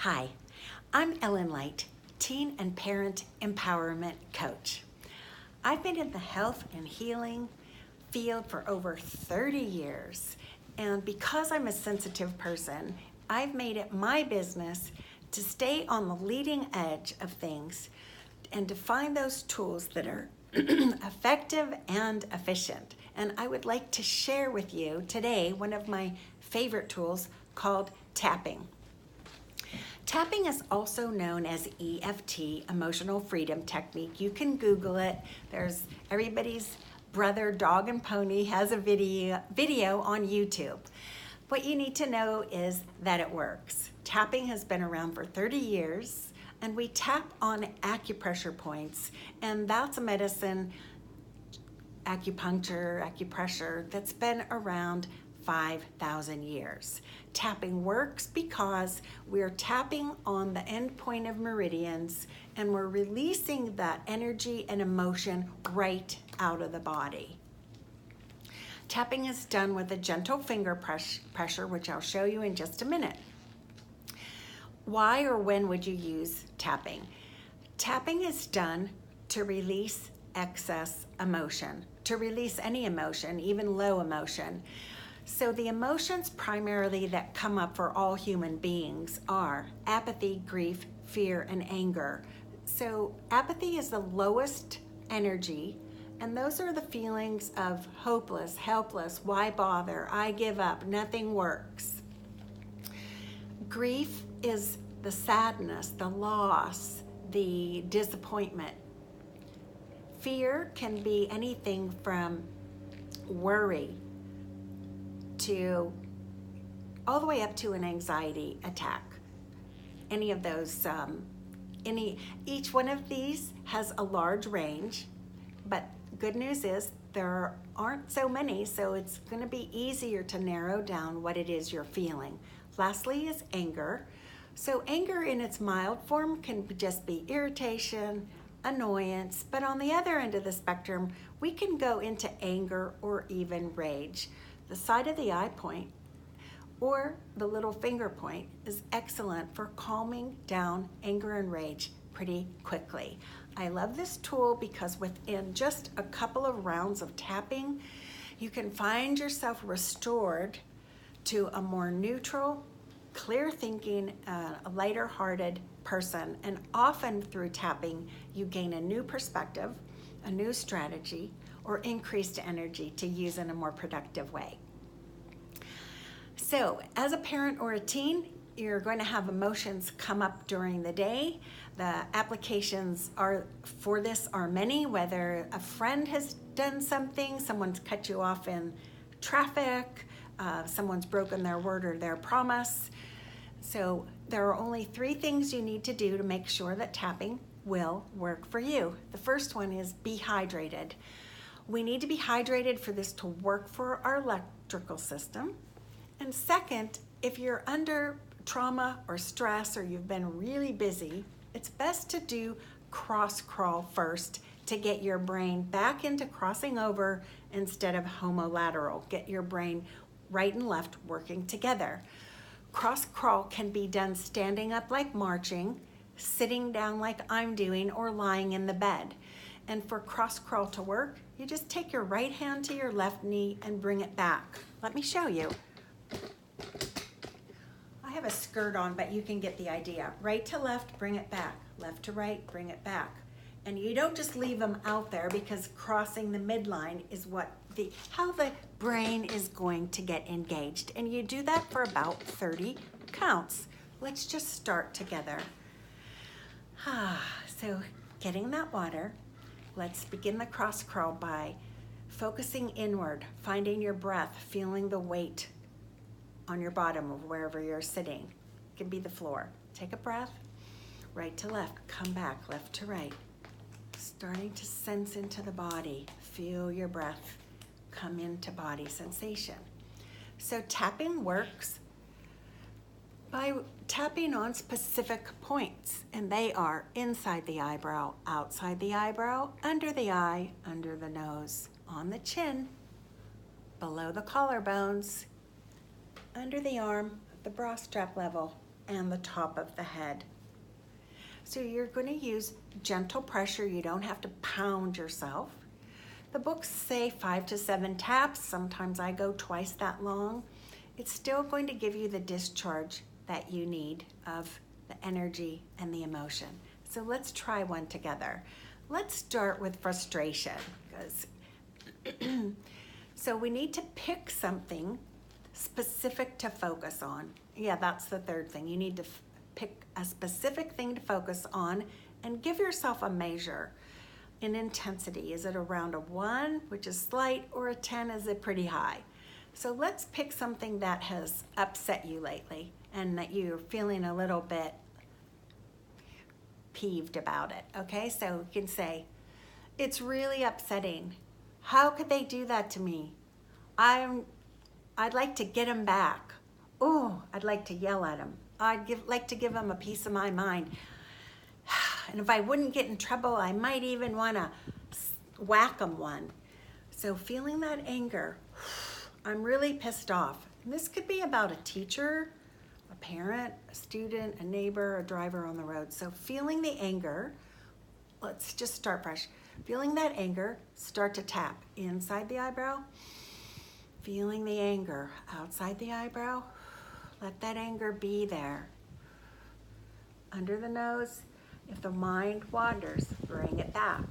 Hi, I'm Elynn Light, Teen and Parent Empowerment Coach. I've been in the health and healing field for over 30 years, and because I'm a sensitive person, I've made it my business to stay on the leading edge of things and to find those tools that are effective and efficient. And I would like to share with you today one of my favorite tools called tapping. Tapping is also known as EFT, Emotional Freedom Technique. You can Google it. There's everybody's brother, dog and pony has a video on YouTube. What you need to know is that it works. Tapping has been around for 30 years, and we tap on acupressure points, and that's a medicine, acupressure, that's been around 5,000 years. Tapping works because we're tapping on the end point of meridians and we're releasing that energy and emotion right out of the body. Tapping is done with a gentle finger pressure, which I'll show you in just a minute. Why or when would you use tapping? Tapping is done to release excess emotion, to release any emotion, even low emotion. So the emotions primarily that come up for all human beings are apathy, grief, fear, and anger. So apathy is the lowest energy, and those are the feelings of hopeless, helpless, why bother, I give up, nothing works. Grief is the sadness, the loss, the disappointment. Fear can be anything from worry to all the way up to an anxiety attack. Any of those, each one of these has a large range, but good news is there aren't so many, so it's going to be easier to narrow down what it is you're feeling. Lastly is anger. So anger in its mild form can just be irritation, annoyance, but on the other end of the spectrum, we can go into anger or even rage. The side of the eye point or the little finger point is excellent for calming down anger and rage pretty quickly. I love this tool because within just a couple of rounds of tapping, you can find yourself restored to a more neutral, clear thinking, a lighter hearted person. And often through tapping, you gain a new perspective, a new strategy, or increased energy to use in a more productive way. So as a parent or a teen, you're going to have emotions come up during the day. The applications for this are many, whether a friend has done something, someone's cut you off in traffic, someone's broken their word or their promise. So there are only 3 things you need to do to make sure that tapping will work for you. The first one is be hydrated. We need to be hydrated for this to work for our electrical system. And second, if you're under trauma or stress or you've been really busy, it's best to do cross crawl first to get your brain back into crossing over instead of homolateral. Get your brain right and left working together. Cross crawl can be done standing up like marching, sitting down like I'm doing, or lying in the bed. And for cross crawl to work, you just take your right hand to your left knee and bring it back. Let me show you. I have a skirt on, but you can get the idea. Right to left, bring it back. Left to right, bring it back. And you don't just leave them out there because crossing the midline is how the brain is going to get engaged. And you do that for about 30 counts. Let's just start together. So getting that water, let's begin the cross crawl by focusing inward, finding your breath, feeling the weight on your bottom of wherever you're sitting. It can be the floor. Take a breath, right to left, come back, left to right. Starting to sense into the body, feel your breath come into body sensation. So tapping works by tapping on specific points, and they are inside the eyebrow, outside the eyebrow, under the eye, under the nose, on the chin, below the collarbones, under the arm, the bra strap level, and the top of the head. So you're going to use gentle pressure. You don't have to pound yourself. The books say 5 to 7 taps. Sometimes I go twice that long. It's still going to give you the discharge that you need of the energy and the emotion. So let's try one together. Let's start with frustration. So we need to pick something specific to focus on. Yeah, that's the third thing. You need to pick a specific thing to focus on and give yourself a measure in intensity. Is it around a 1, which is slight, or a 10, is it pretty high? So let's pick something that has upset you lately and that you're feeling a little bit peeved about it, okay? So you can say, it's really upsetting. How could they do that to me? I'd like to get them back. Oh, I'd like to yell at them. Like to give them a piece of my mind. And if I wouldn't get in trouble, I might even want to whack them one. So feeling that anger, I'm really pissed off. And this could be about a teacher, a parent, a student, a neighbor, a driver on the road. So feeling the anger, let's just start fresh. Feeling that anger, start to tap inside the eyebrow. Feeling the anger outside the eyebrow. Let that anger be there. Under the nose, if the mind wanders, bring it back.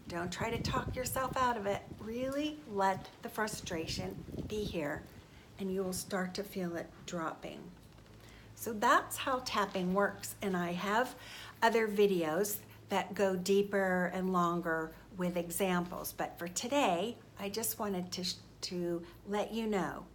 Don't try to talk yourself out of it. Really let the frustration be here, and you will start to feel it dropping. So that's how tapping works, and I have other videos that go deeper and longer with examples. But for today, I just wanted to let you know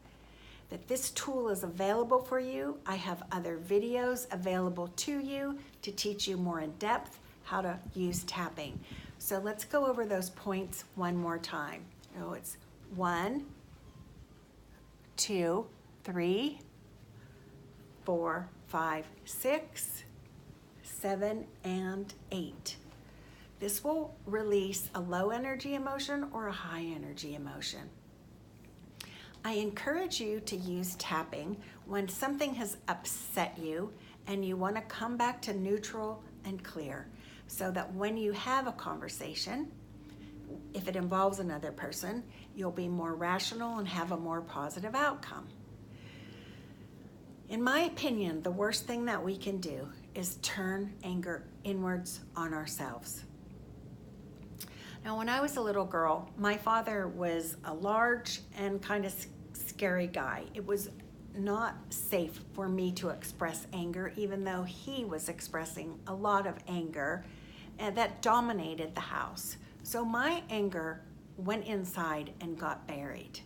that this tool is available for you. I have other videos available to you to teach you more in depth how to use tapping. So let's go over those points one more time. So it's 1, 2, 3, 4, 5, 6, 7, and 8. This will release a low energy emotion or a high energy emotion. I encourage you to use tapping when something has upset you and you want to come back to neutral and clear, so that when you have a conversation, if it involves another person, you'll be more rational and have a more positive outcome. In my opinion, the worst thing that we can do is turn anger inwards on ourselves. Now, when I was a little girl, my father was a large and kind of scary guy. It was not safe for me to express anger, even though he was expressing a lot of anger that dominated the house. So my anger went inside and got buried.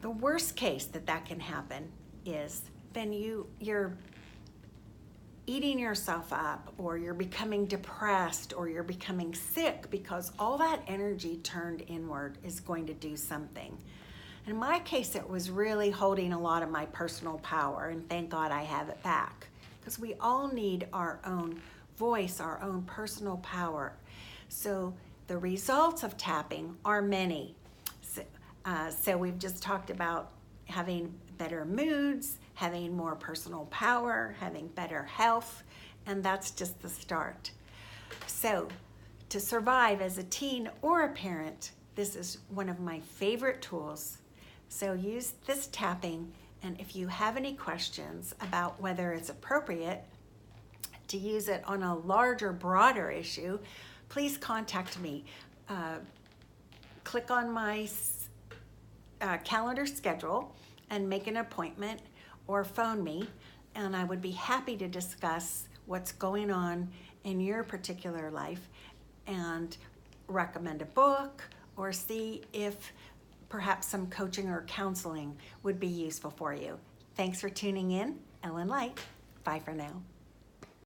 The worst case that can happen is then you're eating yourself up, or you're becoming depressed, or you're becoming sick, because all that energy turned inward is going to do something. In my case, it was really holding a lot of my personal power, and thank God I have it back, because we all need our own voice, our own personal power. So the results of tapping are many. So we've just talked about having better moods, having more personal power, having better health, and that's just the start. So to survive as a teen or a parent, this is one of my favorite tools. So use this tapping, and if you have any questions about whether it's appropriate to use it on a larger, broader issue, please contact me. Click on my calendar schedule and make an appointment, or phone me, and I would be happy to discuss what's going on in your particular life and recommend a book, or see if perhaps some coaching or counseling would be useful for you. Thanks for tuning in. Elynn Light. Bye for now.